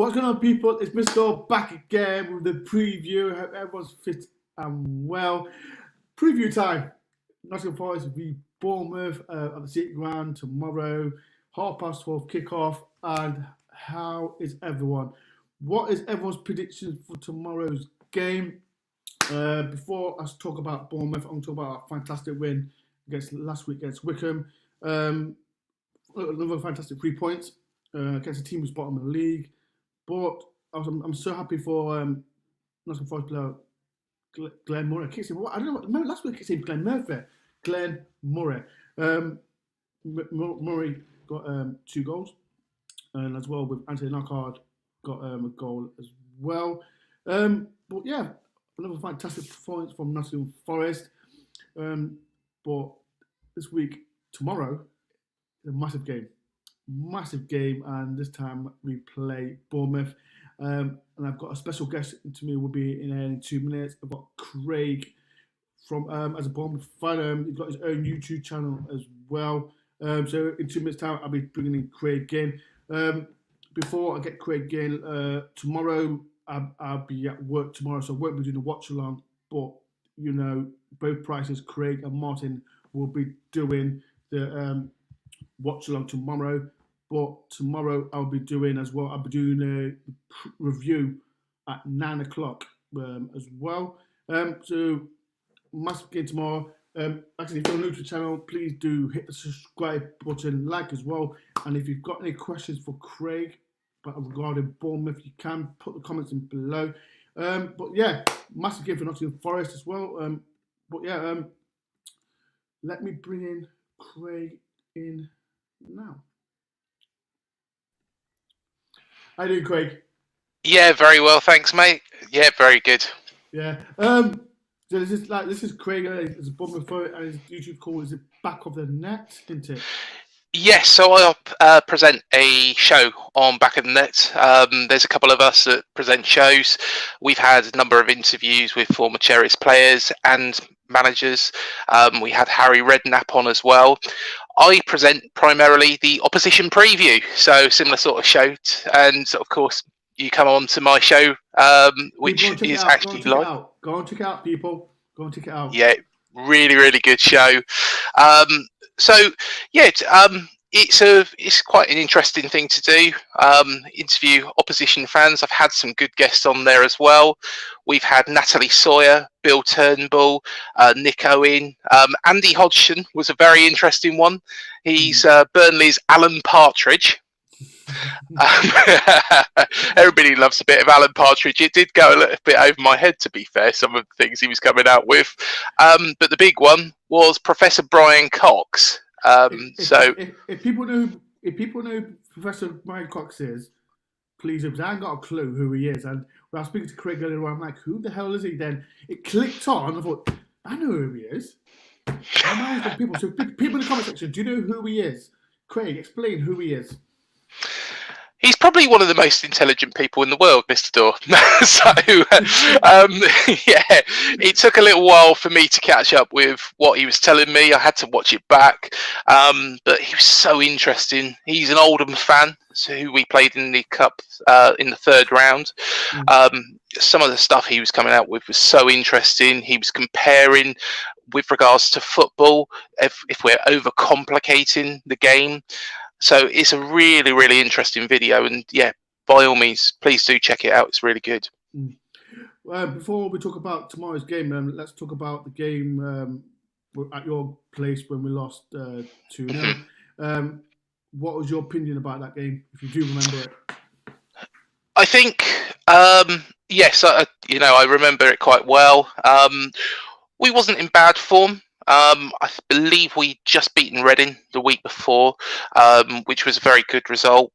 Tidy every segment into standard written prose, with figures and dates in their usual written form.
What's going on, people? It's Mr. back again with the preview. I hope everyone's fit and well. Preview time. Nottingham Forest v Boueremouth at the City Ground tomorrow. 12:30 kickoff. And how is everyone? What is everyone's predictions for tomorrow's game? Before I talk about Boueremouth, I'm going to talk about a fantastic win against last week against Wickham. Another fantastic 3 points against a team who's bottom of the league. But I'm so happy for Nottingham Forest player Glenn Murray. I don't know. Remember last week I kept saying Glenn Murphy. Glenn Murray. Murray got 2 goals, and as well with Anthony Knockard got a goal as well. But yeah, another fantastic performance from Nottingham Forest. But this week, tomorrow, a massive game, and this time we play Boueremouth. And I've got a special guest to me. Will be in 2 minutes. I've got Craig from as a Boueremouth fan. He's got his own YouTube channel as well. So in 2 minutes' time, I'll be bringing in Craig in. Before I get Craig in, tomorrow I'll be at work tomorrow, so I won't be doing a watch along. But you know, both prices, Craig and Martin, will be doing the watch along tomorrow. But tomorrow I'll be doing as well. I'll be doing a review at 9 o'clock as well. So massive game tomorrow. Actually, if you're new to the channel, please do hit the subscribe button, like as well. And if you've got any questions for Craig regarding Boueremouth, you can put the comments in below. But yeah, massive game for Nottingham Forest as well. But yeah, let me bring in Craig in now. How you doing, Craig? Yeah, very well, thanks, mate. Yeah, very good. Yeah. So this is Craig. It's a Boueremouth photo, and his YouTube call is the Back of the Net, isn't it? Yes, so I present a show on Back of the Net. There's a couple of us that present shows. We've had a number of interviews with former Cherries players and managers. We had Harry Redknapp on as well. I present primarily the opposition preview, so similar sort of show. And of course, you come on to my show, which is actually live. Go on, check it out, people. Go and check it out. Yeah, really, really good show. So yeah, it's quite an interesting thing to do. Interview opposition fans. I've had some good guests on there as well. We've had Natalie Sawyer, Bill Turnbull, Nick Owen, Andy Hodgson was a very interesting one. He's Burnley's Alan Partridge. Everybody loves a bit of Alan Partridge. It did go a little bit over my head, to be fair, some of the things he was coming out with. But the big one was Professor Brian Cox. If people know who Professor Brian Cox is, please, because I ain't got a clue who he is. And when I was speaking to Craig earlier, I'm like, who the hell is he? Then it clicked on. I thought, I know who he is. People. So people in the comment section, do you know who he is? Craig, explain who he is. He's probably one of the most intelligent people in the world, Mr. Dore. Yeah, it took a little while for me to catch up with what he was telling me. I had to watch it back, but he was so interesting. He's an Oldham fan, who we played in the cup in the 3rd round. Some of the stuff he was coming out with was so interesting. He was comparing with regards to football, if we're overcomplicating the game. So it's a really, really interesting video, and yeah, by all means, please do check it out. It's really good. Before we talk about tomorrow's game, let's talk about the game at your place when we lost 2-0. What was your opinion about that game, if you do remember it? I think, yes, I remember it quite well. We wasn't in bad form. I believe we just beaten Reading the week before, which was a very good result.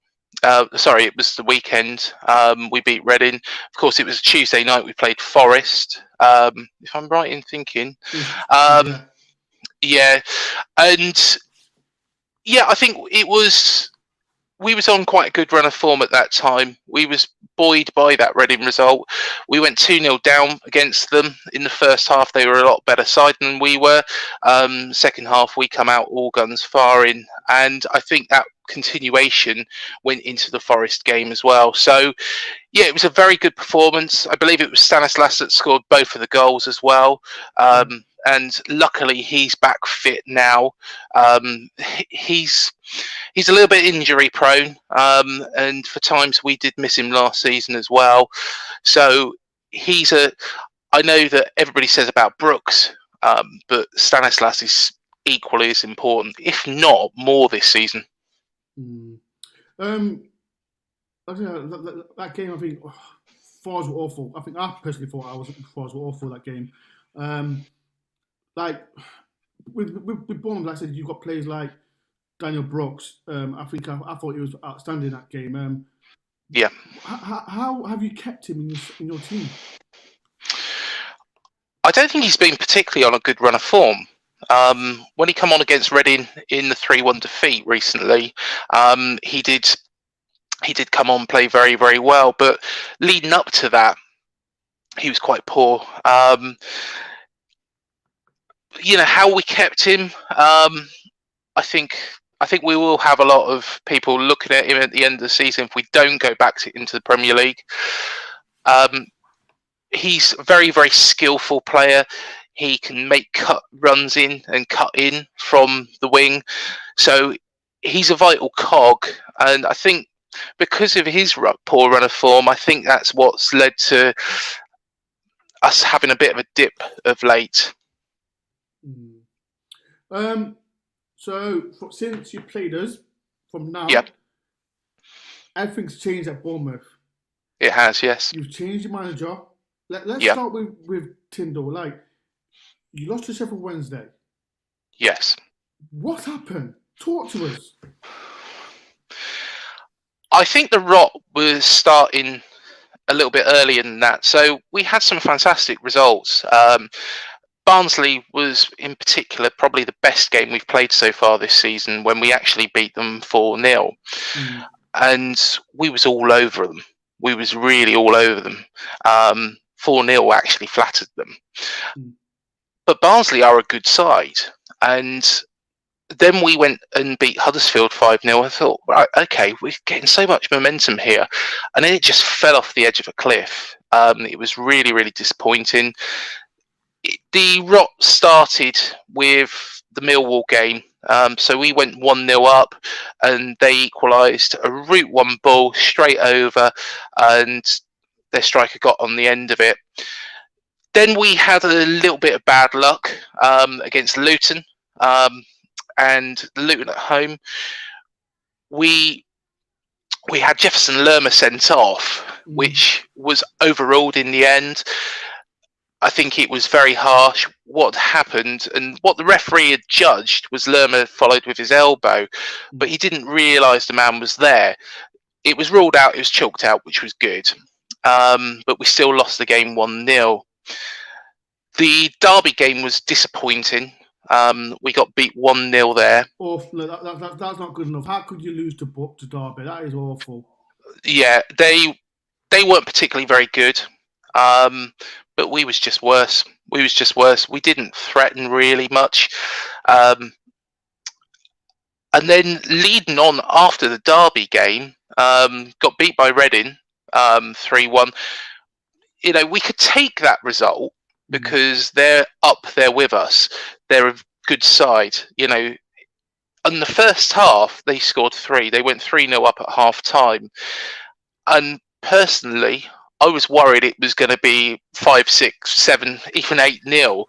Sorry, it was the weekend. We beat Reading. Of course, it was Tuesday night. We played Forest, if I'm right in thinking. Yeah. And yeah, I think it was we was on quite a good run of form at that time. We was buoyed by that Reading result. We went 2-0 down against them in the first half. They were a lot better side than we were. Second half, we come out all guns firing, and I think that continuation went into the Forest game as well. So yeah, it was a very good performance. I believe it was Stanislas that scored both of the goals as well. And luckily, he's back fit now. He's a little bit injury prone, and for times we did miss him last season as well. So he's a. I know that everybody says about Brooks, but Stanislas is equally as important, if not more, this season. That game, I think, Forest were awful. I personally thought Forest were awful that game. Like with Boueremouth, like I said, you've got players like Daniel Brooks. I thought he was outstanding that game. Yeah. How have you kept him in your team? I don't think he's been particularly on a good run of form. When he come on against Reading in the 3-1 defeat recently, he did come on, play very, very well. But leading up to that, he was quite poor. How we kept him. I think we will have a lot of people looking at him at the end of the season if we don't go back into the Premier League. He's a very, very skillful player. He can make cut runs in and cut in from the wing. So he's a vital cog. And I think because of his poor run of form, I think that's what's led to us having a bit of a dip of late. So since you played us, from now, everything's changed at Bournemouth. It has, yes. You've changed your manager. Let's start with Tyndall. Like, you lost to Sheffield Wednesday. Yes. What happened? Talk to us. I think the rot was starting a little bit earlier than that. So we had some fantastic results. Barnsley was, in particular, probably the best game we've played so far this season when we actually beat them 4-0. And we was all over them. We was really all over them. 4-0 actually flattered them. But Barnsley are a good side. And then we went and beat Huddersfield 5-0. I thought, right, okay, we're getting so much momentum here. And then it just fell off the edge of a cliff. It was really, really disappointing. The rot started with the Millwall game. So we went 1-0 up and they equalised a route one ball straight over and their striker got on the end of it. Then we had a little bit of bad luck against Luton and Luton at home. We had Jefferson Lerma sent off, which was overruled in the end. I think it was very harsh what happened, and what the referee had judged was Lerma followed with his elbow, but he didn't realise the man was there. It was ruled out, it was chalked out, which was good, but we still lost the game 1-0. The Derby game was disappointing. We got beat 1-0 there. Awful. That's not good enough. How could you lose to Derby? That is awful. Yeah, they weren't particularly very good. But we was just worse. We didn't threaten really much. And then leading on after the Derby game, got beat by Reading 3-1. We could take that result because they're up there with us. They're a good side. In the first half, they scored 3. They went 3-0 up at half time. And personally, I was worried it was going to be 5, 6, 7, even 8-0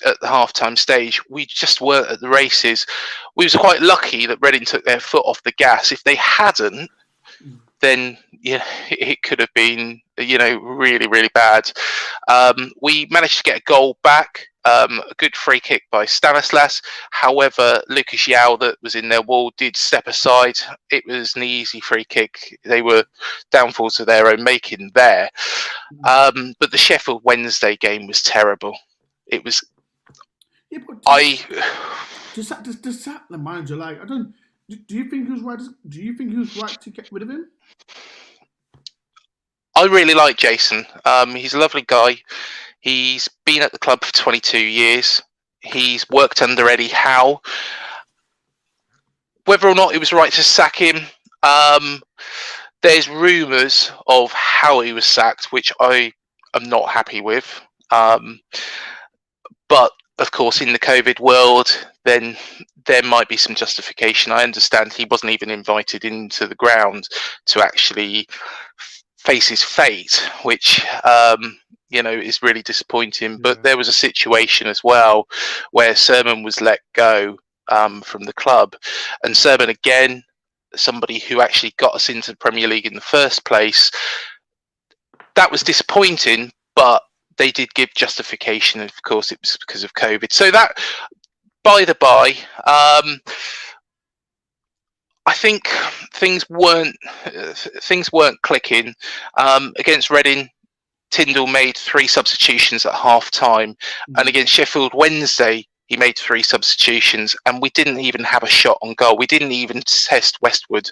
at the half-time stage. We just weren't at the races. We was quite lucky that Reading took their foot off the gas. If they hadn't, then it could have been really, really bad. We managed to get a goal back. A good free kick by Stanislas. However, Lucas Yao that was in their wall did step aside. It was an easy free kick. They were downfalls of their own making there. But the Sheffield Wednesday game was terrible. It was. Yeah, but does that the manager, like, I don't. Do you think he was right? Do you think he was right to get rid of him? I really like Jason. He's a lovely guy. He's been at the club for 22 years. He's worked under Eddie Howe. Whether or not it was right to sack him, there's rumours of how he was sacked, which I am not happy with. But of course, in the COVID world, then there might be some justification. I understand he wasn't even invited into the ground to actually face his fate, which is really disappointing. But there was a situation as well where Sermon was let go from the club, and Sermon, again, somebody who actually got us into the Premier League in the first place. That was disappointing, but they did give justification. Of course, it was because of COVID. So that, by the by, I think things weren't clicking. Against Reading, Tyndall made 3 substitutions at half time, and against Sheffield Wednesday, he made 3 substitutions, and we didn't even have a shot on goal. We didn't even test Westwood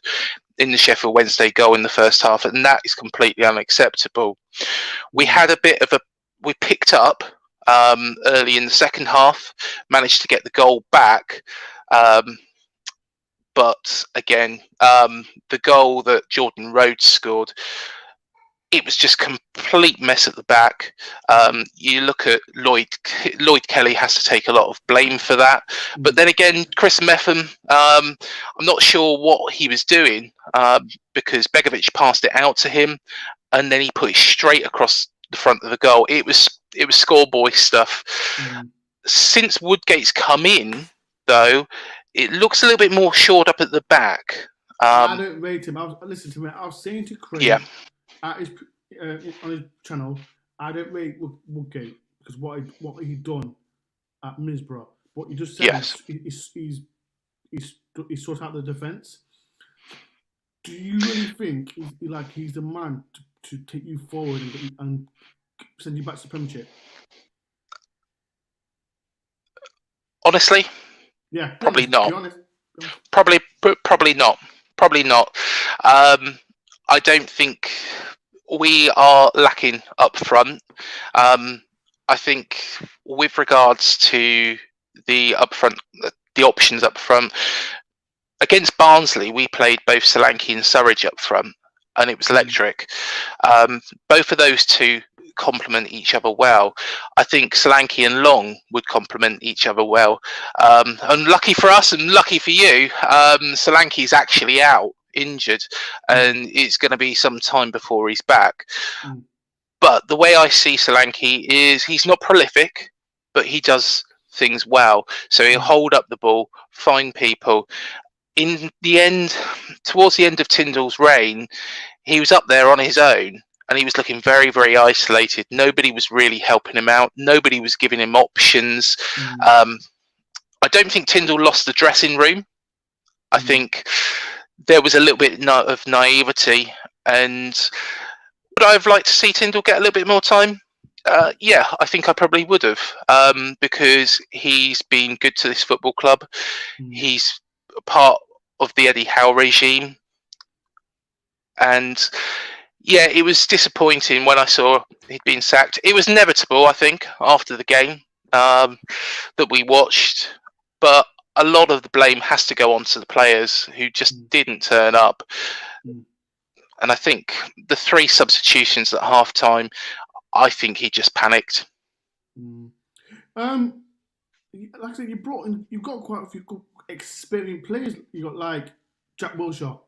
in the Sheffield Wednesday goal in the first half, and that is completely unacceptable. We had we picked up early in the second half, managed to get the goal back, but again, the goal that Jordan Rhodes scored, it was just complete mess at the back. You look at Lloyd Kelly has to take a lot of blame for that. But then again, Chris Metham, I'm not sure what he was doing, because Begovic passed it out to him, and then he put it straight across the front of the goal. It was schoolboy stuff. Since Woodgate's come in, though, it looks a little bit more shored up at the back. I don't rate him. Listen to me. I was saying to Chris, on his channel, I don't rate Woodgate because what he done at Middlesbrough. What you just said, he's sorted out the defence. Do you really think he's the man to take you forward and send you back to the Premiership? Honestly, probably not. Probably not. Probably not. I don't think we are lacking up front. I think with regards to the options up front, against Barnsley, we played both Solanke and Surridge up front, and it was electric. Both of those two complement each other well. I think Solanke and Long would complement each other well. And lucky for us and lucky for you, Solanke's actually out, injured, and it's going to be some time before he's back. But the way I see Solanke is he's not prolific, but he does things well. So he'll hold up the ball, find people. In the end, towards the end of Tyndall's reign, he was up there on his own, and he was looking very, very isolated. Nobody was really helping him out. Nobody was giving him options. I don't think Tyndall lost the dressing room. I think there was a little bit of naivety. And would I have liked to see Tyndall get a little bit more time? Yeah, I think I probably would have, because he's been good to this football club. He's part of the Eddie Howe regime. And yeah, it was disappointing when I saw he'd been sacked. It was inevitable, I think, after the game that we watched. But a lot of the blame has to go on to the players who just didn't turn up. And I think the 3 substitutions at half time, I think he just panicked. Like I said, you've got quite a few good experienced players. You got like Jack Wilshere.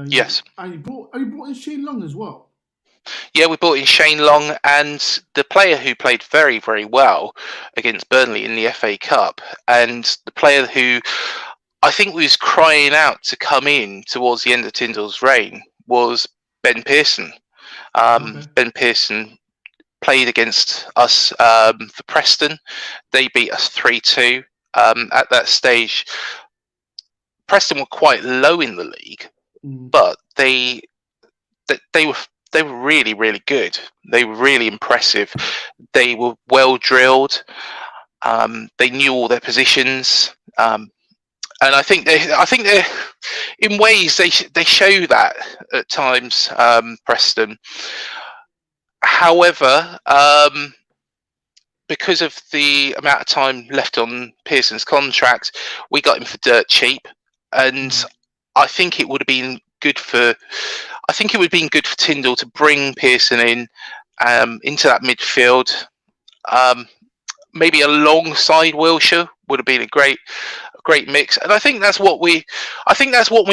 Yes. And you brought in Shane Long as well. Yeah, we brought in Shane Long, and the player who played very, very well against Burnley in the FA Cup, and the player who I think was crying out to come in towards the end of Tyndall's reign was Ben Pearson. Ben Pearson played against us for Preston. They beat us 3-2. At that stage, Preston were quite low in the league, but they were really, really good. They were really impressive. They were well drilled. They knew all their positions, and I think in ways they show that at times, Preston. However, because of the amount of time left on Pearson's contract, we got him for dirt cheap, and I think it would have been good for. I think it would have been good for Tyndall to bring Pearson in into that midfield. Maybe alongside Wilshere would have been a great mix, and I think that's what we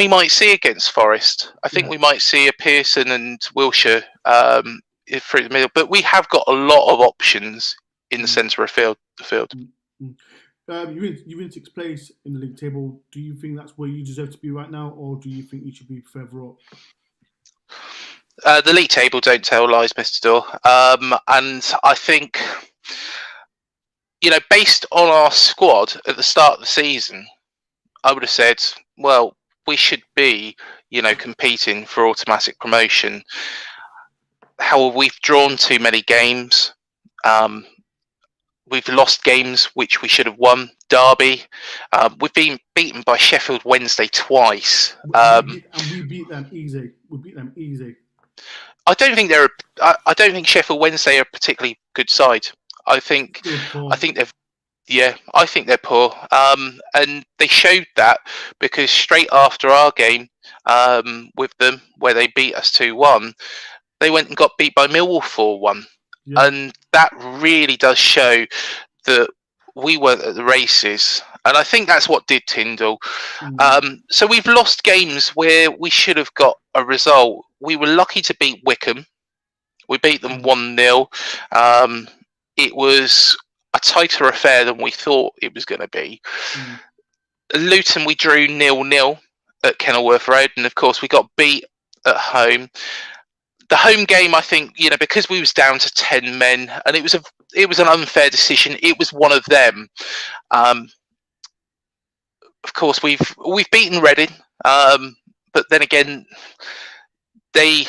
might see against Forest. I think we might see a Pearson and Wilshere through the middle, but we have got a lot of options in the centre of the field. You're in sixth place in the league table. Do you think that's where you deserve to be right now, or do you think you should be further up? The league table don't tell lies, Mr. Dore. And I think, based on our squad at the start of the season, I would have said, well, we should be, competing for automatic promotion. However, we've drawn too many games. We've lost games which we should have won. Derby. We've been beaten by Sheffield Wednesday twice. And we beat them easy. I don't think Sheffield Wednesday are a particularly good side. I think they're poor. And they showed that because straight after our game with them, where they beat us 2-1, they went and got beat by Millwall 4-1. Yeah. And that really does show that we weren't at the races. And I think that's what did Tyndall. So we've lost games where we should have got a result. We were lucky to beat Wickham. We beat them 1-0. It was a tighter affair than we thought it was going to be. Luton, we drew 0-0 at Kenilworth Road. And, of course, we got beat at home. The home game, I think, because we was down to 10 men, and it was an unfair decision. It was one of them. Of course, we've beaten Reading, but then again, they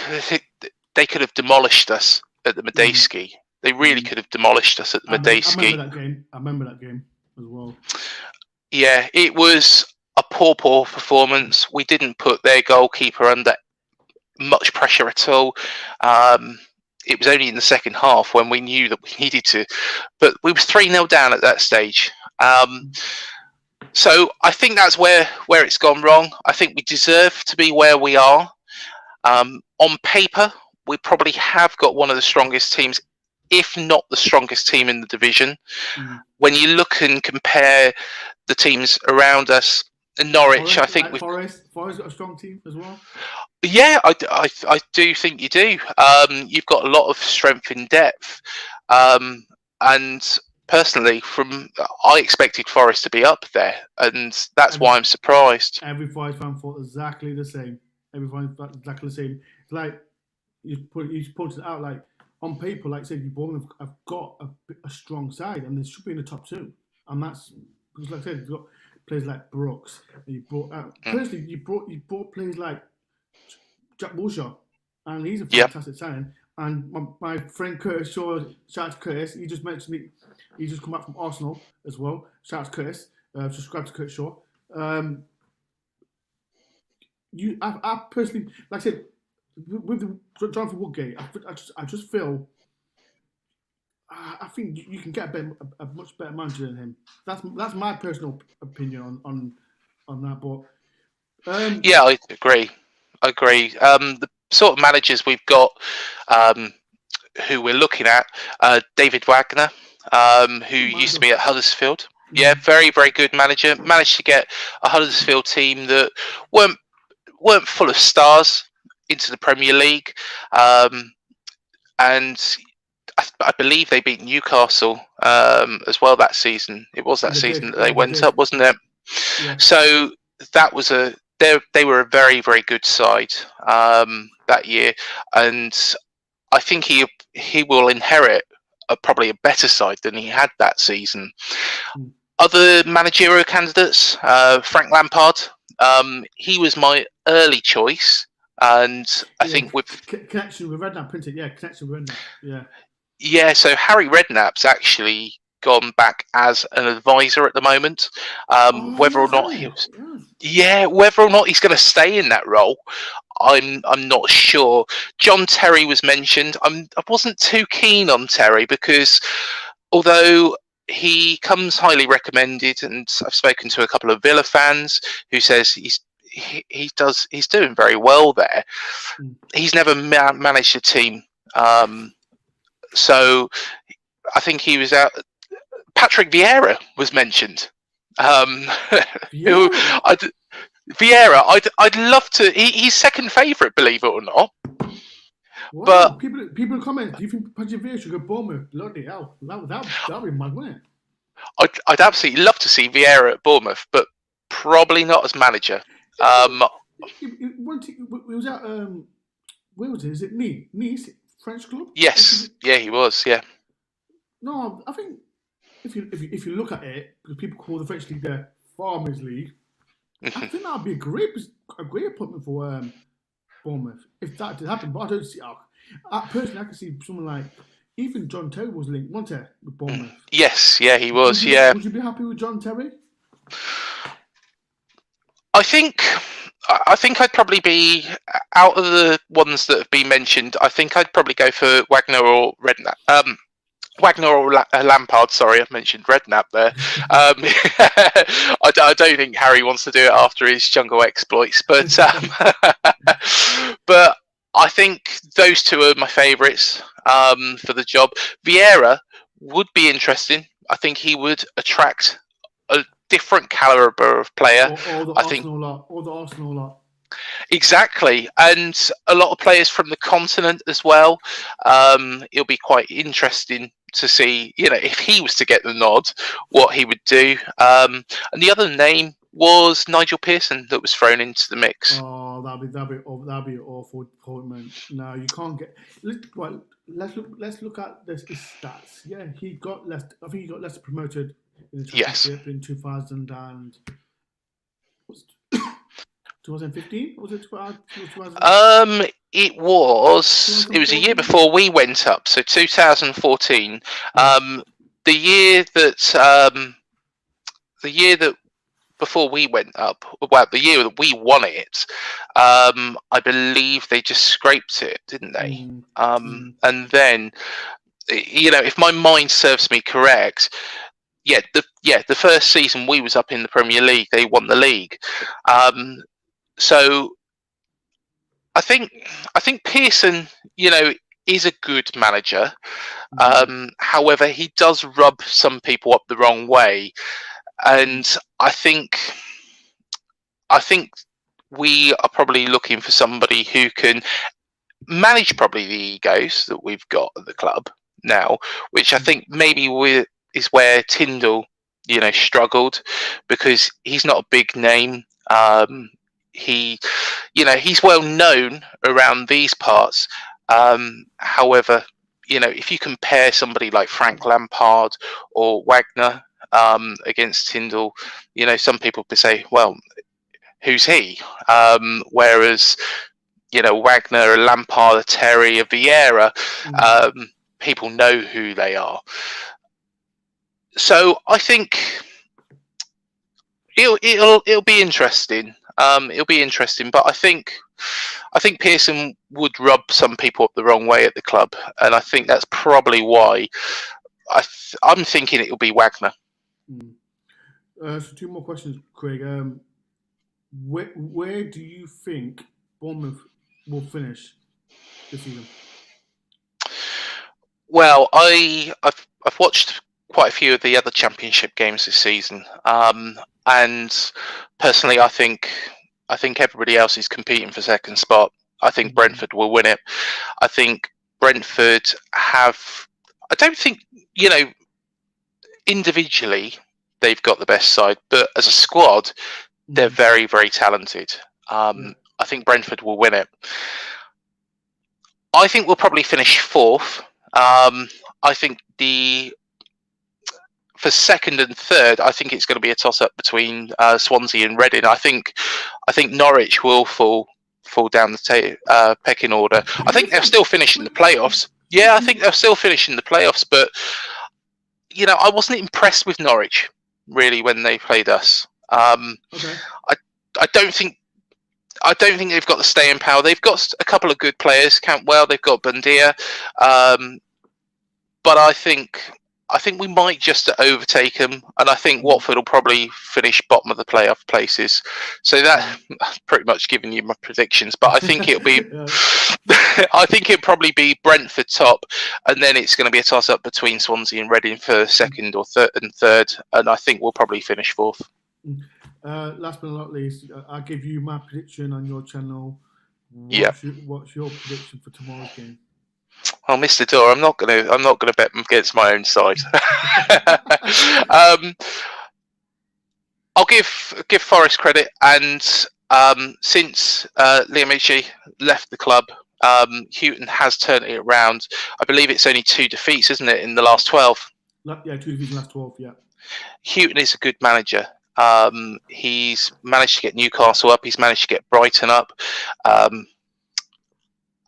could have demolished us at the Medeski. They really could have demolished us at the Medeski. I remember that game as well. Yeah, it was a poor performance. We didn't put their goalkeeper under much pressure at all. It was only in the second half when we knew that we needed to, but we was 3-0 down at that stage. So I think that's where it's gone wrong. I think we deserve to be where we are. On paper, we probably have got one of the strongest teams, if not the strongest team in the division. When you look and compare the teams around us, Norwich, I think Forest got a strong team as well. Yeah, I do think you do. You've got a lot of strength in depth, and personally, I expected Forest to be up there, and that's why I'm surprised. Every Forest fan thought exactly the same. It's like you pointed it out. Like on paper, like I said, Boueremouth have got a strong side, and they should be in the top two. And that's because, like I said, you've got players like Brooks. And you brought personally, you brought players like Jack Wilshere, and he's a fantastic signing. And my friend Curtis Shaw, shout out to Curtis. He just mentioned it. He just come back from Arsenal as well. Shout out to Curtis. Subscribe to Curtis Shaw. I personally, like I said, with the Jonathan Woodgate, I just feel. I think you can get a much better manager than him. That's my personal opinion on that. But yeah, I agree. The sort of managers we've got, who we're looking at, David Wagner, who used to be at Huddersfield. Yeah, very, very good manager. Managed to get a Huddersfield team that weren't full of stars into the Premier League, and I believe they beat Newcastle as well that season. It was that season that they went up, wasn't it? Yeah. So that was they were a very, very good side that year, and I think he will inherit probably a better side than he had that season. Other managerial candidates, Frank Lampard. He was my early choice, and I think with connection with Redknapp, printed. Yeah, connection with Redknapp. Yeah. Yeah, so Harry Redknapp's actually gone back as an advisor at the moment. Whether or not he was, Yeah, whether or not he's going to stay in that role, I'm not sure. John Terry was mentioned. I wasn't too keen on Terry because although he comes highly recommended, and I've spoken to a couple of Villa fans who says he's doing very well there. He's never managed a team, so I think he was out. Patrick Vieira was mentioned. Who Vieira, I'd love to. He's second favourite, believe it or not. Wow. But people comment. Do you think Patrick Vieira should go Bournemouth? Bloody hell, that'd be mad, wouldn't it? I'd absolutely love to see Vieira at Bournemouth, but probably not as manager. He was at where was it? Is it Nice French club? Yes, yeah, he was. Yeah. No, I think if you look at it, because people call the French league the Farmers League, I think that'd be a great appointment for Bournemouth if that did happen. But I don't see. Personally, I can see someone like even John Terry was linked, wasn't it, with Bournemouth? Yes, yeah, he was. Would you be happy with John Terry? I think I'd probably be out of the ones that have been mentioned. I think I'd probably go for Wagner or Redknapp. Wagner or Lampard. Sorry, I mentioned Redknapp there. I don't think Harry wants to do it after his jungle exploits, but but I think those two are my favourites for the job. Vieira would be interesting. I think he would attract a different calibre of player. All the Arsenal lot. Exactly, and a lot of players from the continent as well. It'll be quite interesting to see, if he was to get the nod, what he would do. And the other name was Nigel Pearson that was thrown into the mix. Oh, that'd be an awful appointment. No, you can't get. Let's look at his stats. Yeah, he got less. I think he got less promoted in the championship in 2000 and 2015? Was it 2000? It was a year before we went up, so 2014. The year that before we went up, well, the year that we won it, I believe they just scraped it, didn't they? And then, if my mind serves me correct, the first season we was up in the Premier League, they won the league. So I think Pearson, is a good manager. However, he does rub some people up the wrong way, and I think we are probably looking for somebody who can manage probably the egos that we've got at the club now, which I think maybe is where Tyndall, struggled, because he's not a big name. He's well known around these parts. However, if you compare somebody like Frank Lampard or Wagner against Tyndall, some people could say, well, who's he? Whereas, Wagner, a Lampard, a Terry, a Vieira, people know who they are. So I think it'll be interesting. It'll be interesting, but I think Pearson would rub some people up the wrong way at the club, and I think that's probably why I'm thinking it'll be Wagner. So 2 more questions, Craig. Where do you think Bournemouth will finish this season? Well, I've watched quite a few of the other Championship games this season, and personally, I think everybody else is competing for second spot. I think Brentford will win it. I think Brentford have. I don't think individually they've got the best side, but as a squad, they're very, very talented. I think Brentford will win it. I think we'll probably finish 4th. I think for 2nd and 3rd, I think it's going to be a toss-up between Swansea and Reading. I think Norwich will fall down the pecking order. I think they'll still finish in the playoffs. Yeah, I think they'll still finish in the playoffs. But I wasn't impressed with Norwich really when they played us. Okay. I don't think they've got the staying power. They've got a couple of good players. Cantwell, they've got Bundia, but I think we might just overtake them, and I think Watford will probably finish bottom of the playoff places. So that pretty much giving you my predictions. But I think it'll be, I think it'll probably be Brentford top, and then it's going to be a toss up between Swansea and Reading for second or third, and I think we'll probably finish fourth. Last but not least, I'll give you my prediction on your channel. What's your prediction for tomorrow's game? Oh, Mr. Dore, I'm not gonna bet against my own side. I'll give Forest credit, and since Liam Michie left the club, Houghton has turned it around. I believe it's only 2 defeats, isn't it, in the last 12? Yeah, 2 defeats in the last 12. Yeah. Houghton is a good manager. He's managed to get Newcastle up. He's managed to get Brighton up.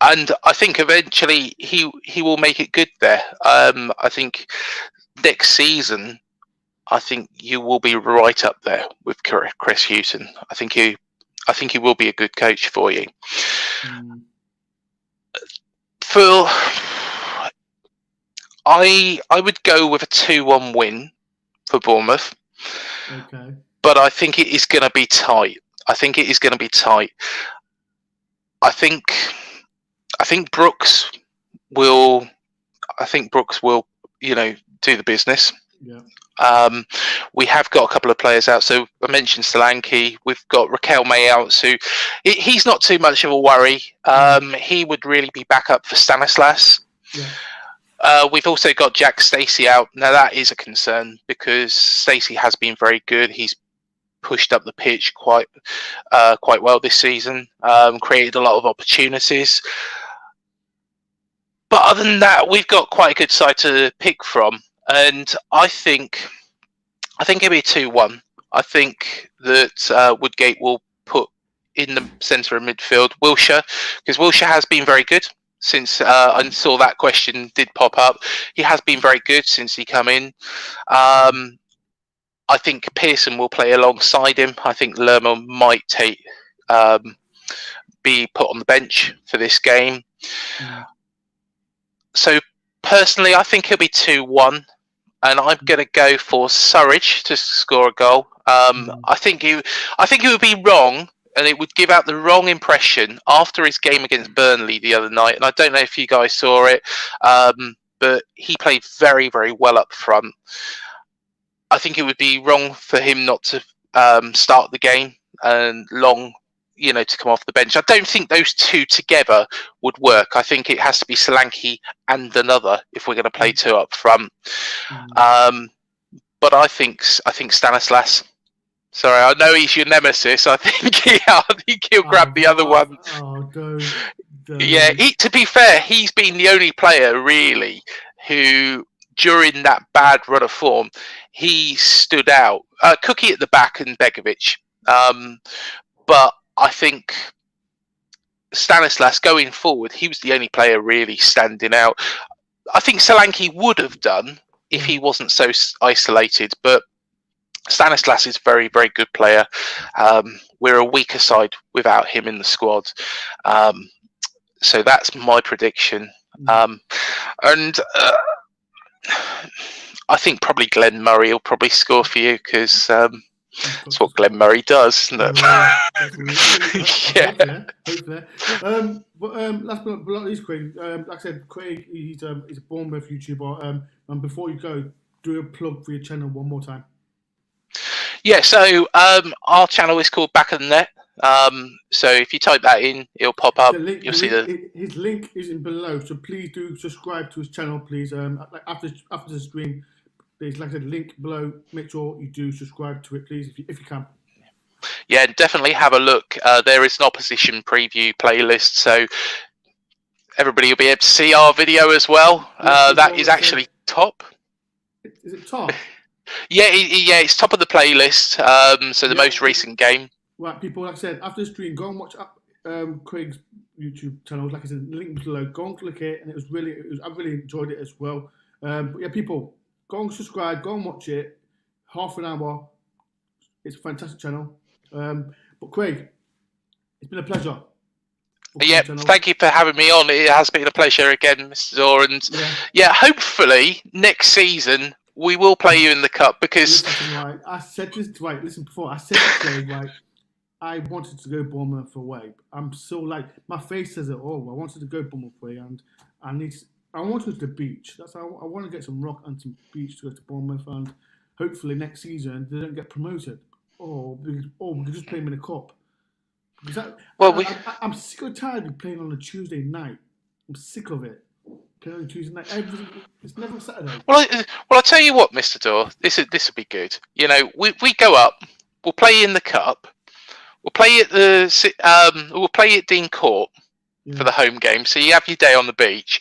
And I think eventually he will make it good there. I think next season, I think you will be right up there with Chris Houghton. I think he will be a good coach for you. I would go with a 2-1 win for Bournemouth. Okay. But I think it is going to be tight. I think Brooks will. Do the business. Yeah. We have got a couple of players out. So I mentioned Solanke. We've got Raquel May out. So he's not too much of a worry. He would really be back up for Stanislas. Yeah. We've also got Jack Stacey out. Now that is a concern because Stacey has been very good. He's pushed up the pitch quite well this season. Created a lot of opportunities. But other than that, we've got quite a good side to pick from, and I think it'll be 2-1. I think that Woodgate will put in the centre of midfield Wilshere, because Wilshere has been very good since I saw that question did pop up. He has been very good since he come in. I think Pearson will play alongside him. I think Lerma might be put on the bench for this game. So personally, I think it'll be 2-1, and I'm going to go for Surridge to score a goal. I think it would be wrong, and it would give out the wrong impression after his game against Burnley the other night. And I don't know if you guys saw it, but he played very, very well up front. I think it would be wrong for him not to start the game and Long, to come off the bench. I don't think those two together would work. I think it has to be Solanke and another if we're going to play 2 up front. But I think Stanislas. Sorry, I know he's your nemesis. I think he'll grab the other one. Don't. Yeah, to be fair, he's been the only player really who, during that bad run of form, he stood out. Cookie at the back and Begovic. But I think Stanislas going forward, he was the only player really standing out. I think Solanke would have done if he wasn't so isolated, but Stanislas is a very, very good player. We're a weaker side without him in the squad. So that's my prediction. And I think probably Glenn Murray will probably score for you because that's what Glenn Murray does, isn't it? Yeah. Last but not least, Craig. Like I said, Craig, he's a Bournemouth YouTuber. And before you go, do a plug for your channel one more time. Yeah, so our channel is called Back of the Net. So if you type that in, it'll pop up. You'll see his link is in below. So please do subscribe to his channel, please. After the stream, there's like I said, link below. Make sure you do subscribe to it, please, if you can. Yeah, definitely have a look. There is an opposition preview playlist, so everybody will be able to see our video as well. That is actually top. Is it top? Yeah, it's top of the playlist. So the most recent game. Right, people, like I said, after the stream, go and watch Craig's YouTube channel. Like I said, link below. Go and click it, and I really enjoyed it as well. But yeah, people, go and subscribe. Go and watch it. Half an hour. It's a fantastic channel. But Craig, it's been a pleasure. Yeah, thank you for having me on. It has been a pleasure again, Mr. Dore. And yeah, hopefully next season we will play you in the cup because. Right, I said this right. Listen, before I said to Craig, right, I wanted to go Boueremouth away. I'm so like my face says it all. I wanted to go Boueremouth away, and I want to go to the beach. That's how I want to get some rock and some beach to go to Boueremouth, and hopefully next season they don't get promoted, or we can just play them in the cup. I'm sick and tired of playing on a Tuesday night. I'm sick of it. Playing on a Tuesday night. It's never Saturday. Well, I'll tell you what, Mr. Dore. This will be good. You know, we go up. We'll play in the cup. We'll play at we'll play at Dean Court for the home game. So you have your day on the beach,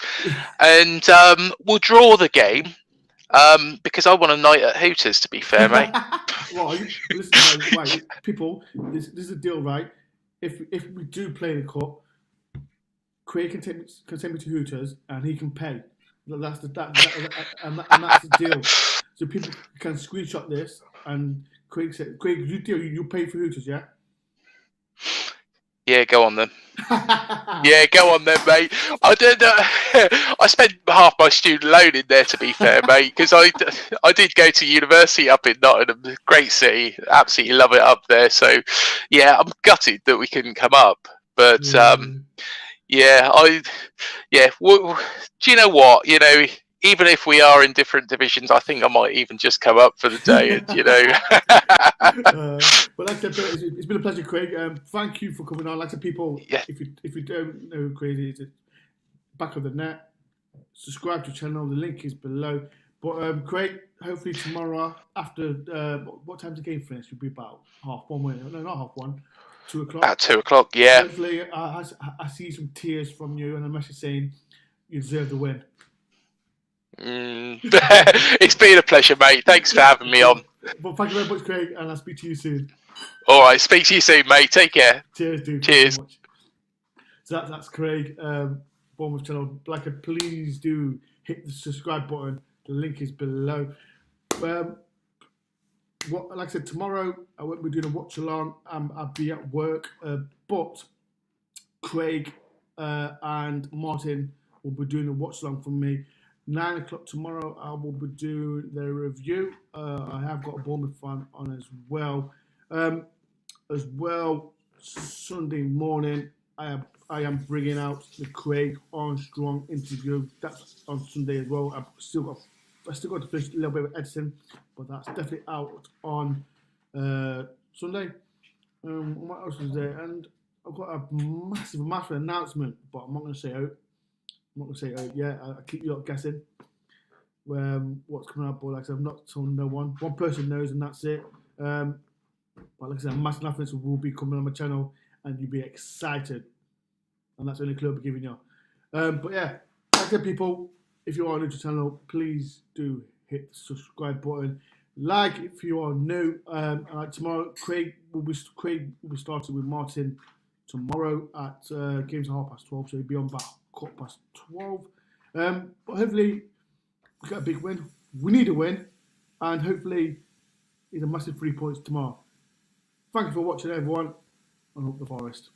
and we'll draw the game because I want a night at Hooters. To be fair, mate. Well, listen, right, people. This is a deal, right? If we do play in the cup, Craig can take me to Hooters and he can pay. That's the deal. So people can screenshot this and Craig said, "Craig, you pay for Hooters, yeah?" Yeah, go on then. Yeah, go on then, mate. I did. I spent half my student loan in there, to be fair, mate, because I did go to university up in Nottingham, great city, absolutely love it up there. So, yeah, I'm gutted that we couldn't come up, but well, do you know what? You know, even if we are in different divisions, I think I might even just come up for the day, and you know. But like I said, it's been a pleasure, Craig. Thank you for coming on. Like I said, people, if you don't know who Craig is, it's back of the net. Subscribe to the channel. The link is below. But Craig, hopefully tomorrow after what time's the game finish? It'll be about 1:30. No, not 1:30. 2:00. At 2:00, yeah. Hopefully, I see some tears from you and a message saying you deserve the win. It's been a pleasure, mate. Thanks for having me on. But thank you very much, Craig, and I'll speak to you soon. All right, speak to you soon, mate. Take care. Cheers, dude. Cheers. So that's Craig, Boueremouth channel. Please do hit the subscribe button. The link is below. Like I said, tomorrow I won't be doing a watch along. I'll be at work, but Craig and Martin will be doing a watch along for me. 9:00 tomorrow, I will be doing the review. I have got a Boueremouth fan on as well. Sunday morning, I am bringing out the Craig Armstrong interview. That's on Sunday as well. I still got to finish a little bit of editing, but that's definitely out on Sunday. What else is there? And I've got a massive announcement, but I'm not going to say out. I'm not going to say out yet. I'll keep you up guessing what's coming up. But like I said, I've not told no one. One person knows, and that's it. But like I said, a massive announcement will be coming on my channel, and you'll be excited. And that's the only clue I'll be giving you. But yeah, like I said, people, if you are new to the channel, please do hit the subscribe button. Like if you are new. Tomorrow, Craig will be starting with Martin tomorrow at games at 12:30. So he'll be on about 12:15. But hopefully we get a big win. We need a win, and hopefully it's a massive 3 points tomorrow. Thank you for watching, everyone, and up the Forest.